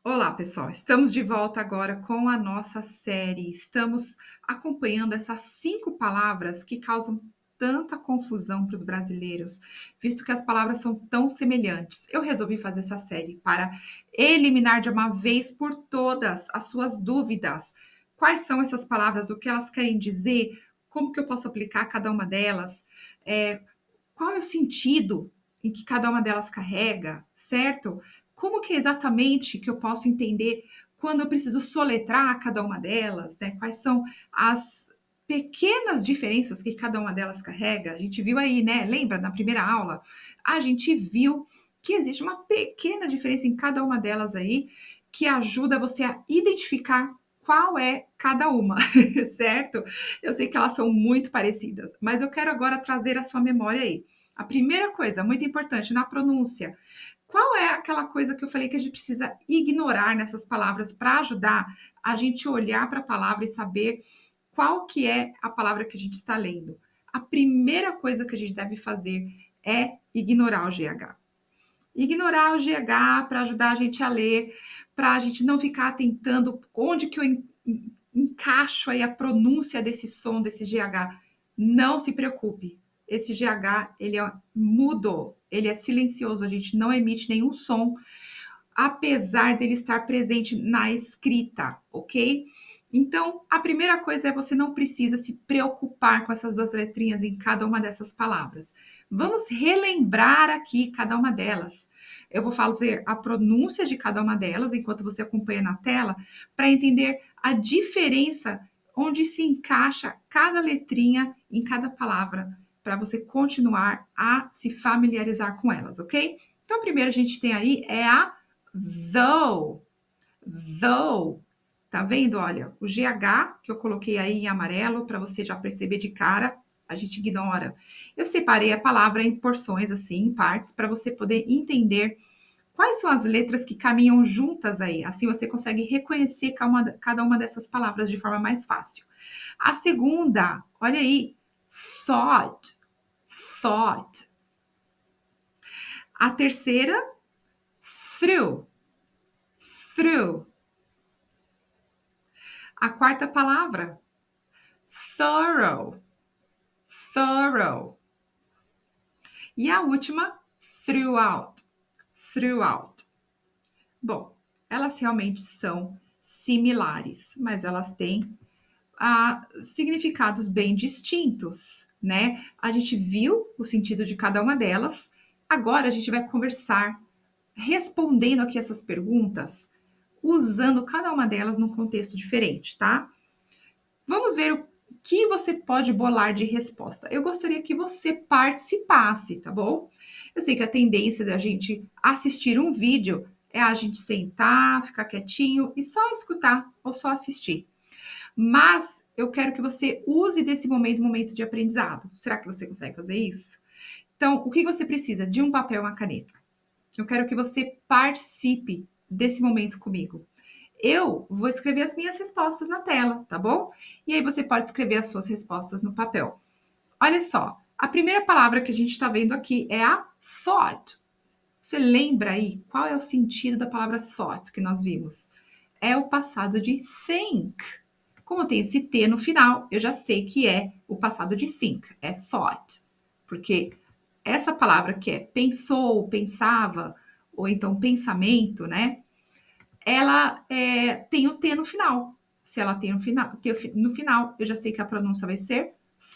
Olá, pessoal. Estamos de volta agora com a nossa série. Estamos acompanhando essas 5 palavras que causam tanta confusão para os brasileiros, visto que as palavras são tão semelhantes. Eu resolvi fazer essa série para eliminar de uma vez por todas as suas dúvidas. Quais são essas palavras? O que elas querem dizer? Como que eu posso aplicar cada uma delas? É, qual é o sentido em que cada uma delas carrega, certo? Como que é exatamente que eu posso entender quando eu preciso soletrar cada uma delas, né? Quais são as pequenas diferenças que cada uma delas carrega? A gente viu aí, né? Lembra na primeira aula? A gente viu que existe uma pequena diferença em cada uma delas aí que ajuda você a identificar qual é cada uma, certo? Eu sei que elas são muito parecidas, mas eu quero agora trazer a sua memória aí. A primeira coisa, muito importante, na pronúncia. Qual é aquela coisa que eu falei que a gente precisa ignorar nessas palavras para ajudar a gente olhar para a palavra e saber qual que é a palavra que a gente está lendo? A primeira coisa que a gente deve fazer é ignorar o GH. Ignorar o GH para ajudar a gente a ler, para a gente não ficar tentando onde que eu encaixo aí a pronúncia desse som, desse GH. Não se preocupe. Esse GH, ele é mudo, ele é silencioso, a gente não emite nenhum som, apesar dele estar presente na escrita, ok? Então, a primeira coisa é você não precisa se preocupar com essas duas letrinhas em cada uma dessas palavras. Vamos relembrar aqui cada uma delas. Eu vou fazer a pronúncia de cada uma delas enquanto você acompanha na tela, para entender a diferença onde se encaixa cada letrinha em cada palavra, para você continuar a se familiarizar com elas, ok? Então, primeiro a gente tem aí é a though, though. Tá vendo? Olha, o GH que eu coloquei aí em amarelo para você já perceber de cara, a gente ignora. Eu separei a palavra em porções assim, em partes, para você poder entender quais são as letras que caminham juntas aí. Assim você consegue reconhecer cada uma dessas palavras de forma mais fácil. A segunda, olha aí, thought, thought. A terceira, through, through. A quarta palavra, thorough, thorough. E a última, throughout, throughout. Bom, elas realmente são similares, mas elas têm significados bem distintos, né? A gente viu o sentido de cada uma delas. Agora a gente vai conversar, respondendo aqui essas perguntas, usando cada uma delas num contexto diferente, tá? Vamos ver o que você pode bolar de resposta. Eu gostaria que você participasse, tá bom? Eu sei que a tendência da gente assistir um vídeo é a gente sentar, ficar quietinho e só escutar ou só assistir. Mas eu quero que você use desse momento de aprendizado. Será que você consegue fazer isso? Então, o que você precisa? De um papel e uma caneta. Eu quero que você participe desse momento comigo. Eu vou escrever as minhas respostas na tela, tá bom? E aí você pode escrever as suas respostas no papel. Olha só, a primeira palavra que a gente está vendo aqui é a thought. Você lembra aí qual é o sentido da palavra thought que nós vimos? É o passado de think. Como tem esse T no final, eu já sei que é o passado de think, é thought. Porque essa palavra que é pensou, pensava, ou então pensamento, né? Ela tem o T no final. Se ela tem no final, eu já sei que a pronúncia vai ser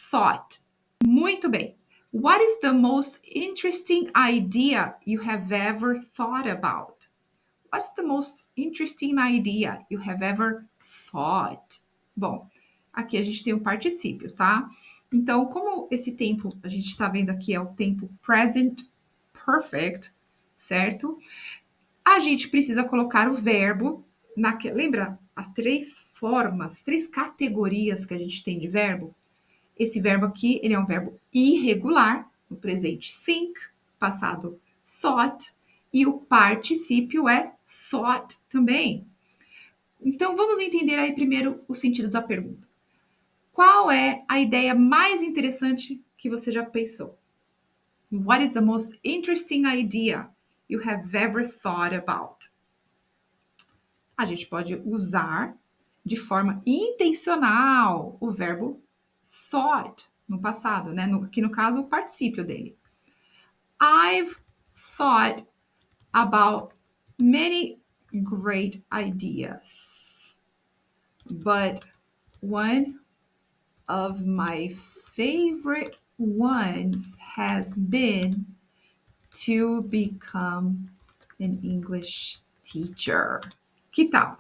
thought. Muito bem. What is the most interesting idea you have ever thought about? What's the most interesting idea you have ever thought? Bom, aqui a gente tem o particípio, tá? Então, como esse tempo a gente está vendo aqui é o tempo present perfect, certo? A gente precisa colocar o verbo lembra as 3 formas, 3 categorias que a gente tem de verbo? Esse verbo aqui, ele é um verbo irregular, no presente think, passado thought, e o particípio é thought também. Então, vamos entender aí primeiro o sentido da pergunta. Qual é a ideia mais interessante que você já pensou? What is the most interesting idea you have ever thought about? a gente pode usar de forma intencional o verbo thought no passado, né? Que no caso o particípio dele. I've thought about many great ideas, but one of my favorite ones has been to become an English teacher. Que tal?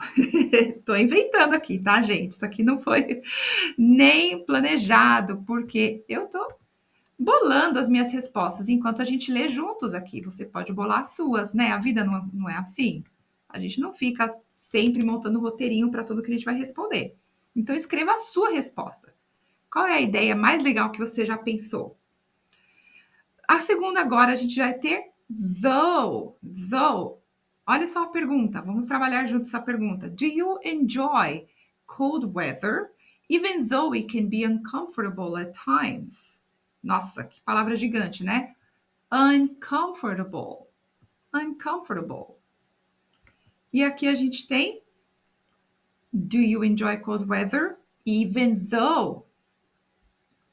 Tô inventando aqui, tá, gente? Isso aqui não foi nem planejado, porque eu tô bolando as minhas respostas enquanto a gente lê juntos aqui. Você pode bolar as suas, né? A vida não é assim. A gente não fica sempre montando roteirinho para tudo que a gente vai responder. Então, escreva a sua resposta. Qual é a ideia mais legal que você já pensou? A segunda agora a gente vai ter though. Though. Olha só a pergunta. Vamos trabalhar juntos essa pergunta. Do you enjoy cold weather, even though it can be uncomfortable at times? Nossa, que palavra gigante, né? Uncomfortable. Uncomfortable. E aqui a gente tem do you enjoy cold weather, even though?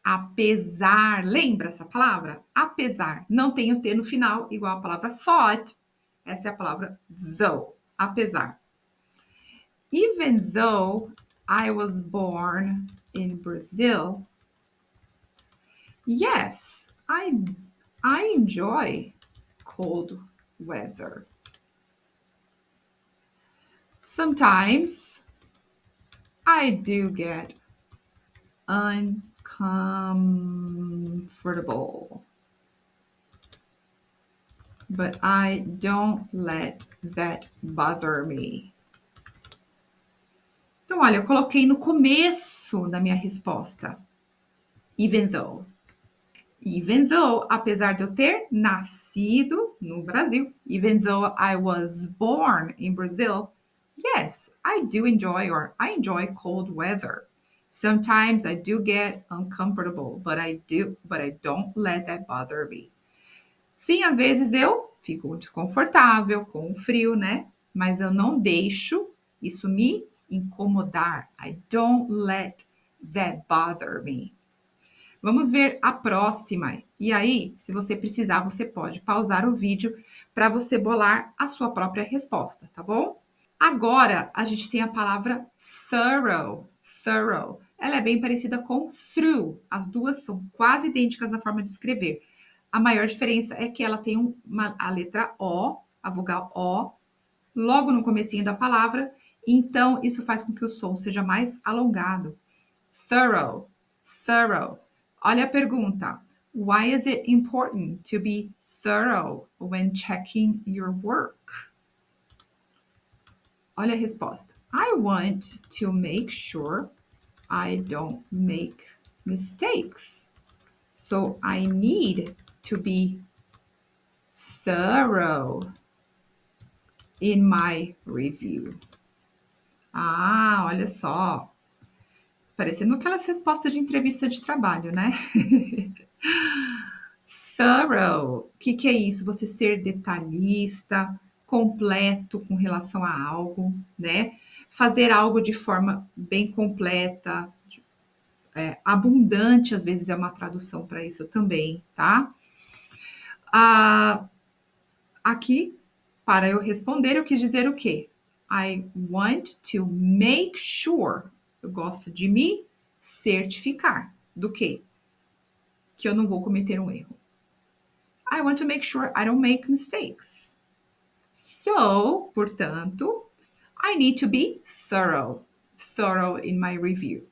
Apesar, lembra essa palavra? Apesar, não tem o T no final, igual a palavra thought. Essa é a palavra though, apesar. Even though I was born in Brazil, yes, I enjoy cold weather. Sometimes I do get uncomfortable, but I don't let that bother me. Então, olha, eu coloquei no começo da minha resposta. Even though. Even though, apesar de eu ter nascido no Brasil. Even though I was born in Brazil. Yes, I do enjoy I enjoy cold weather. Sometimes I do get uncomfortable, but I don't let that bother me. Sim, às vezes eu fico desconfortável com o frio, né? Mas eu não deixo isso me incomodar. I don't let that bother me. Vamos ver a próxima. E aí, se você precisar, você pode pausar o vídeo para você bolar a sua própria resposta, tá bom? Agora, a gente tem a palavra thorough. Thorough. Ela é bem parecida com through. As duas são quase idênticas na forma de escrever. A maior diferença é que ela tem a letra O, a vogal O, logo no comecinho da palavra. Então, isso faz com que o som seja mais alongado. Thorough. Thorough. Olha a pergunta. Why is it important to be thorough when checking your work? Olha a resposta. I want to make sure I don't make mistakes. So I need to be thorough in my review. Ah, olha só. Parecendo aquelas respostas de entrevista de trabalho, né? Thorough. O que é isso? Você ser detalhista, completo com relação a algo, né? Fazer algo de forma bem completa, abundante, às vezes é uma tradução para isso também, tá? Aqui, para eu responder, eu quis dizer o quê? I want to make sure. Eu gosto de me certificar. Do quê? Que eu não vou cometer um erro. I want to make sure I don't make mistakes. So, portanto, I need to be thorough. Thorough in my review.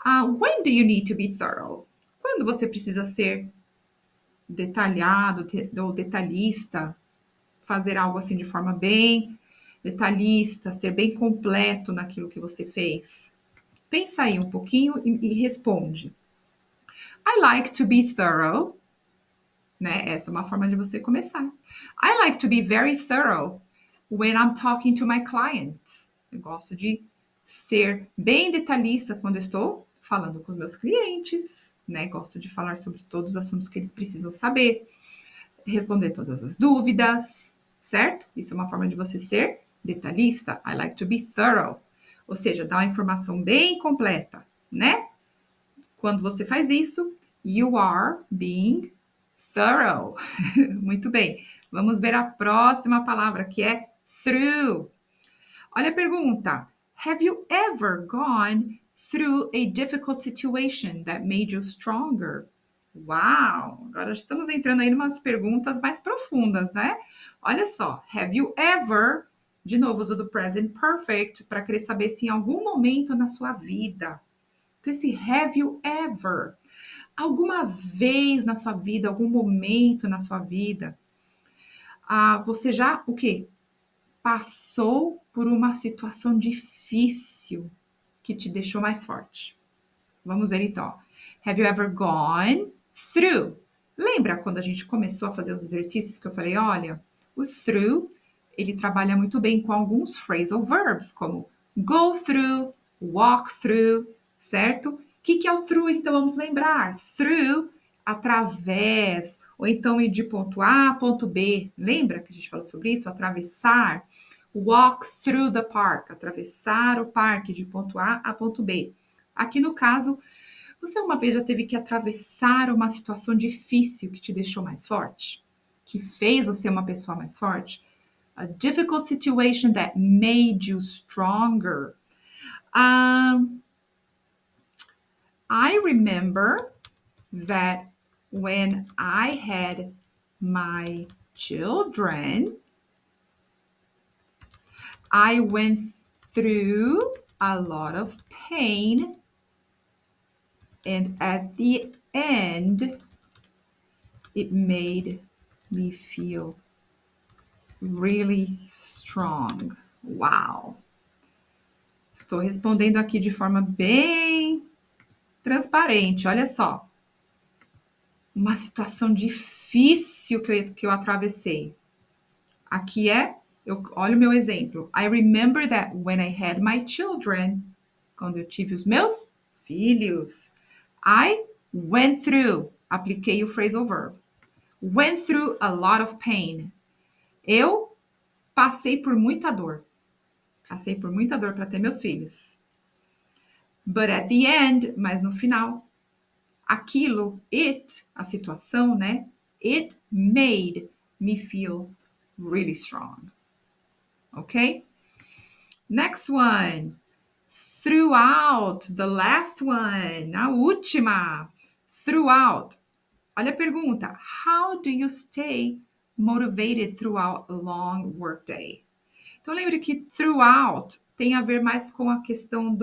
When do you need to be thorough? Quando você precisa ser detalhado ou detalhista, fazer algo assim de forma bem detalhista, ser bem completo naquilo que você fez. Pensa aí um pouquinho e responde. I like to be thorough. Né? Essa é uma forma de você começar. I like to be very thorough when I'm talking to my clients. Eu gosto de ser bem detalhista quando eu estou falando com os meus clientes, né? Gosto de falar sobre todos os assuntos que eles precisam saber, responder todas as dúvidas, certo? Isso é uma forma de você ser detalhista. I like to be thorough. Ou seja, dá uma informação bem completa, né? Quando você faz isso, you are being thorough. Muito bem. Vamos ver a próxima palavra, que é through. Olha a pergunta. Have you ever gone through a difficult situation that made you stronger? Uau! Agora estamos entrando aí em umas perguntas mais profundas, né? Olha só. Have you ever... De novo, uso do present perfect para querer saber se em algum momento na sua vida. Então, esse have you ever... Alguma vez na sua vida, algum momento na sua vida, você já, o quê? Passou por uma situação difícil que te deixou mais forte. Vamos ver então. Have you ever gone through? Lembra quando a gente começou a fazer os exercícios que eu falei, olha, o through, ele trabalha muito bem com alguns phrasal verbs, como go through, walk through, certo? O que é o through? Então vamos lembrar. Through, através, ou então ir de ponto A a ponto B. Lembra que a gente falou sobre isso? Atravessar. Walk through the park, atravessar o parque de ponto A a ponto B. Aqui no caso, você uma vez já teve que atravessar uma situação difícil que te deixou mais forte? Que fez você uma pessoa mais forte? A difficult situation that made you stronger. I remember that when I had my children, I went through a lot of pain, and at the end, it made me feel really strong. Wow! Estou respondendo aqui de forma bem transparente. Olha só. Uma situação difícil que eu atravessei. Aqui olha o meu exemplo. I remember that when I had my children, quando eu tive os meus filhos, I went through, apliquei o phrasal verb. Went through a lot of pain. Eu passei por muita dor. Passei por muita dor para ter meus filhos. But at the end, mas no final, aquilo, a situação, né? It made me feel really strong. Okay? Next one. Throughout, the last one, a última. Throughout. Olha a pergunta. How do you stay motivated throughout a long workday? Então, lembre que throughout tem a ver mais com a questão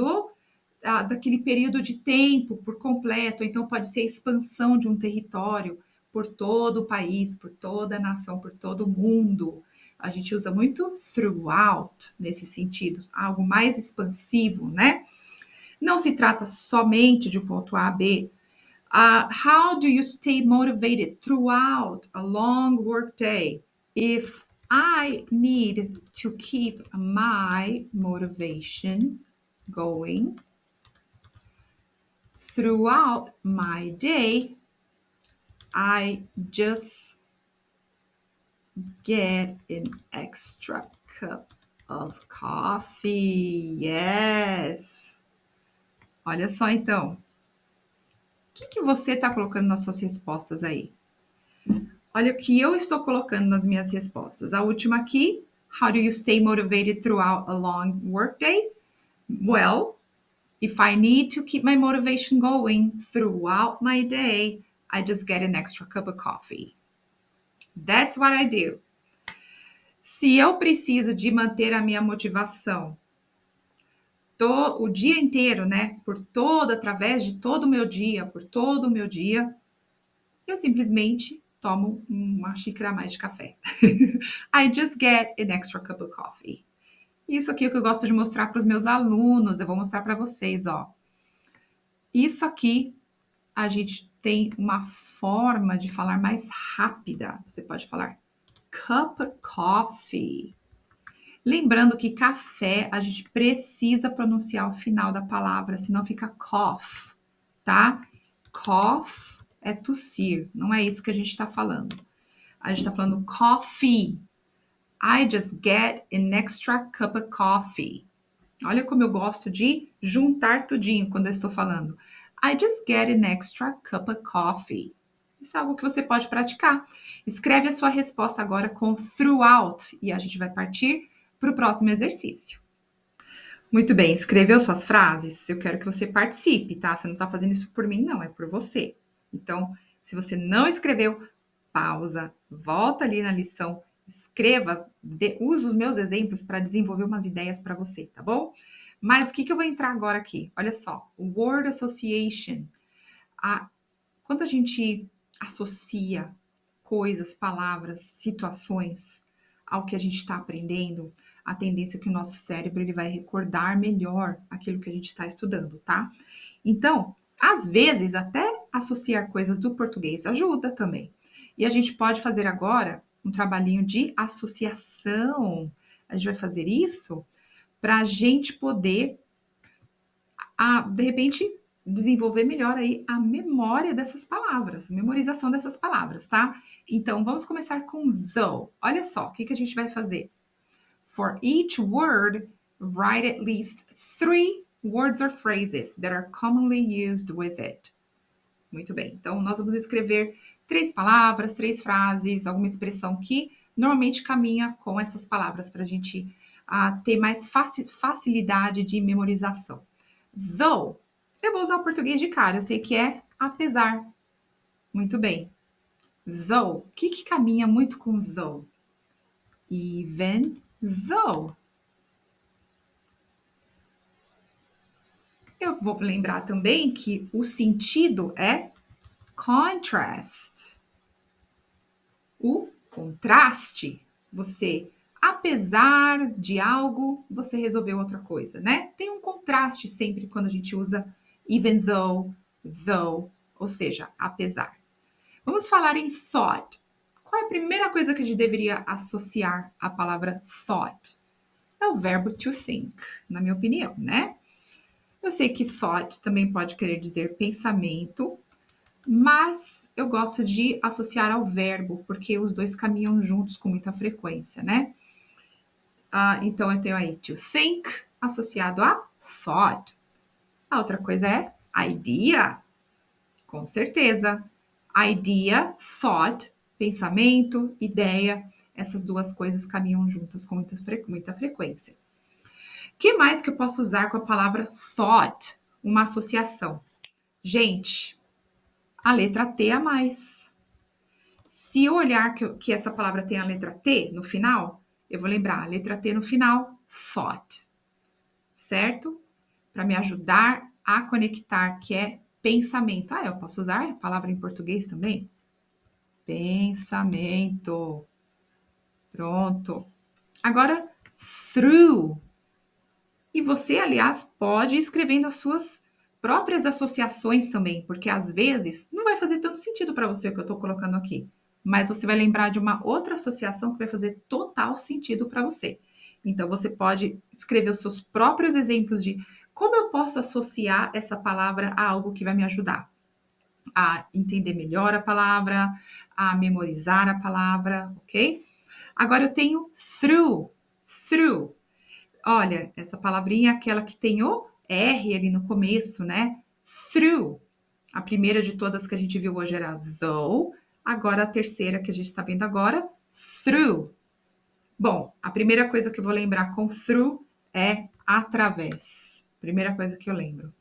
daquele período de tempo por completo. Então, pode ser a expansão de um território por todo o país, por toda a nação, por todo o mundo. A gente usa muito throughout nesse sentido, algo mais expansivo, né? Não se trata somente de um ponto A a B. How do you stay motivated throughout a long workday? If I need to keep my motivation going throughout my day, I just get an extra cup of coffee. Yes! Olha só então. O que você está colocando nas suas respostas aí? Olha o que eu estou colocando nas minhas respostas. A última aqui. How do you stay motivated throughout a long workday? Well, if I need to keep my motivation going throughout my day, I just get an extra cup of coffee. That's what I do. Se eu preciso de manter a minha motivação o dia inteiro, né? Através de todo o meu dia, por todo o meu dia, eu simplesmente tomo uma xícara a mais de café. I just get an extra cup of coffee. Isso aqui é o que eu gosto de mostrar para os meus alunos. Eu vou mostrar para vocês, ó. Isso aqui, a gente tem uma forma de falar mais rápida. Você pode falar cup of coffee. Lembrando que café, a gente precisa pronunciar o final da palavra, senão fica cough, tá? Cough é tossir, não é isso que a gente está falando. A gente está falando coffee. I just get an extra cup of coffee. Olha como eu gosto de juntar tudinho quando eu estou falando. I just get an extra cup of coffee. Isso é algo que você pode praticar. Escreve a sua resposta agora com throughout e a gente vai partir para o próximo exercício. Muito bem, escreveu suas frases? Eu quero que você participe, tá? Você não está fazendo isso por mim, não, é por você. Então, se você não escreveu, pausa, volta ali na lição, escreva, use os meus exemplos para desenvolver umas ideias para você, tá bom? Mas o que eu vou entrar agora aqui? Olha só, o word association. Quando a gente associa coisas, palavras, situações ao que a gente está aprendendo, a tendência é que o nosso cérebro ele vai recordar melhor aquilo que a gente está estudando, tá? Então, às vezes, até associar coisas do português ajuda também. E a gente pode fazer agora um trabalhinho de associação. A gente vai fazer isso para a gente poder, de repente, desenvolver melhor aí a memória dessas palavras, a memorização dessas palavras, tá? Então, vamos começar com though. Olha só, o que a gente vai fazer? For each word, write at least 3 words or phrases that are commonly used with it. Muito bem. Então, nós vamos escrever 3 palavras, 3 frases, alguma expressão que normalmente caminha com essas palavras para a gente ter mais facilidade de memorização. Though, eu vou usar o português de cara, eu sei que é apesar. Muito bem. Though, o que caminha muito com though? Even though. Eu vou lembrar também que o sentido é contrast. O contraste. Você, apesar de algo, você resolveu outra coisa, né? Tem um contraste sempre quando a gente usa even though, ou seja, apesar. Vamos falar em thought. Qual é a primeira coisa que a gente deveria associar à palavra thought? É o verbo to think, na minha opinião, né? Eu sei que thought também pode querer dizer pensamento, mas eu gosto de associar ao verbo, porque os dois caminham juntos com muita frequência, né? Então eu tenho aí to think associado a thought. A outra coisa é idea, com certeza. Idea, thought, pensamento, ideia, essas duas coisas caminham juntas com muita frequência. O que mais que eu posso usar com a palavra thought? Uma associação. Gente, a letra T a mais. Se eu olhar que essa palavra tem a letra T no final, eu vou lembrar a letra T no final, thought. Certo? Para me ajudar a conectar, que é pensamento. Eu posso usar a palavra em português também? Pensamento. Pronto. Agora, through. E você, aliás, pode ir escrevendo as suas próprias associações também, porque às vezes não vai fazer tanto sentido para você o que eu estou colocando aqui, mas você vai lembrar de uma outra associação que vai fazer total sentido para você. Então, você pode escrever os seus próprios exemplos de como eu posso associar essa palavra a algo que vai me ajudar a entender melhor a palavra, a memorizar a palavra, ok? Agora eu tenho through. Through. Olha, essa palavrinha é aquela que tem o R ali no começo, né? Through. A primeira de todas que a gente viu hoje era though. Agora a terceira que a gente está vendo agora, through. Bom, a primeira coisa que eu vou lembrar com through é através. Primeira coisa que eu lembro.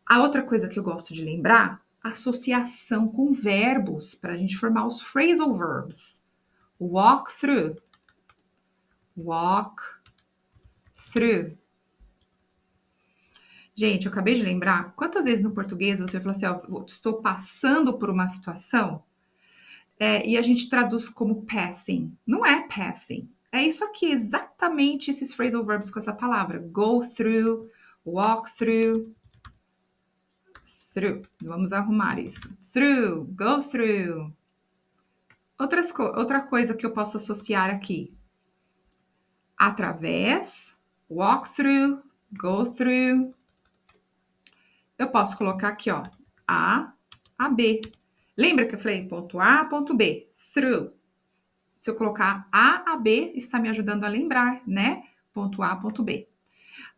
A outra coisa que eu gosto de lembrar, associação com verbos, para a gente formar os phrasal verbs. Walk through. Walk through. Gente, eu acabei de lembrar, quantas vezes no português você fala assim, estou passando por uma situação, e a gente traduz como passing. Não é passing. É isso aqui, exatamente esses phrasal verbs com essa palavra. Go through, walk through, through. Vamos arrumar isso. Through, go through. Outra coisa que eu posso associar aqui. Através, walk through, go through. Eu posso colocar aqui, ó, A B. Lembra que eu falei ponto A, ponto B? Through. Se eu colocar A a B, está me ajudando a lembrar, né? Ponto A, ponto B.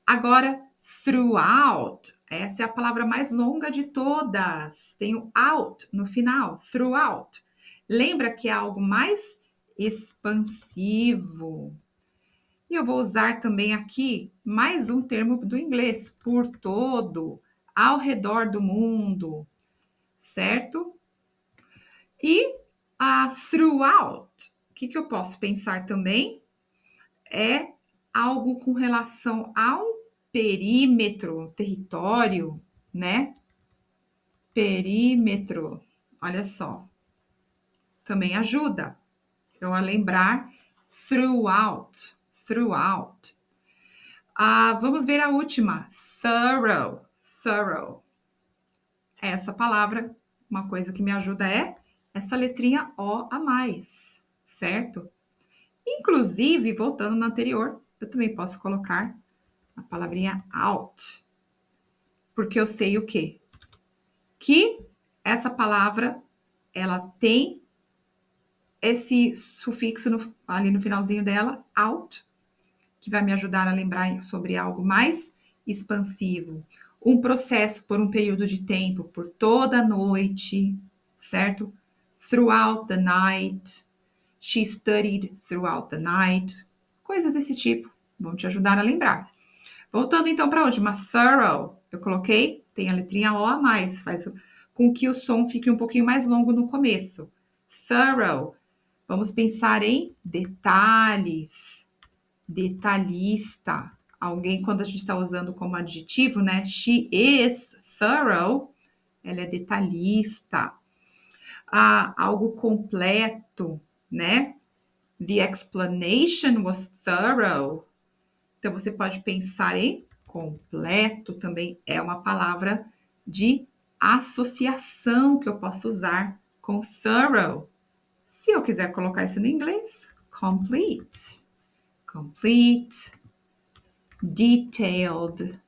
Agora, throughout. Essa é a palavra mais longa de todas. Tem o out no final, throughout. Lembra que é algo mais expansivo. E eu vou usar também aqui mais um termo do inglês, por todo, ao redor do mundo, certo? E a throughout, o que eu posso pensar também? É algo com relação ao perímetro, território, né? Perímetro, olha só, também ajuda eu a lembrar throughout, throughout. Vamos ver a última, thorough, thorough. Essa palavra, uma coisa que me ajuda é essa letrinha O a mais, certo? Inclusive, voltando na anterior, eu também posso colocar a palavrinha out, porque eu sei o quê? Que essa palavra, ela tem esse sufixo ali no finalzinho dela, out, que vai me ajudar a lembrar sobre algo mais expansivo. Um processo por um período de tempo, por toda a noite, certo? Throughout the night. She studied throughout the night. Coisas desse tipo vão te ajudar a lembrar. Voltando então para a última, thorough. Eu coloquei, tem a letrinha O a mais, faz com que o som fique um pouquinho mais longo no começo. Thorough. Vamos pensar em detalhes, detalhista. Alguém, quando a gente está usando como adjetivo, né? She is thorough. Ela é detalhista. Algo completo, né? The explanation was thorough. Então, você pode pensar em completo, também é uma palavra de associação que eu posso usar com thorough. Se eu quiser colocar isso no inglês, complete. Complete, detailed.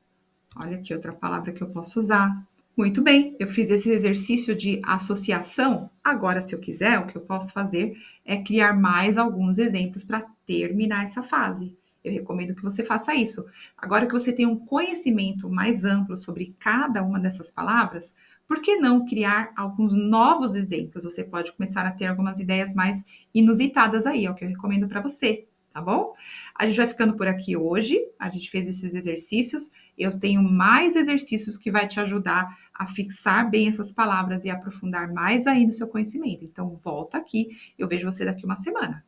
Olha aqui outra palavra que eu posso usar. Muito bem, eu fiz esse exercício de associação. Agora, se eu quiser, o que eu posso fazer é criar mais alguns exemplos para terminar essa fase. Eu recomendo que você faça isso. Agora que você tem um conhecimento mais amplo sobre cada uma dessas palavras, por que não criar alguns novos exemplos? Você pode começar a ter algumas ideias mais inusitadas aí, é o que eu recomendo para você, tá bom? A gente vai ficando por aqui hoje. A gente fez esses exercícios. Eu tenho mais exercícios que vai te ajudar a fixar bem essas palavras e aprofundar mais ainda o seu conhecimento. Então, volta aqui. Eu vejo você daqui uma semana.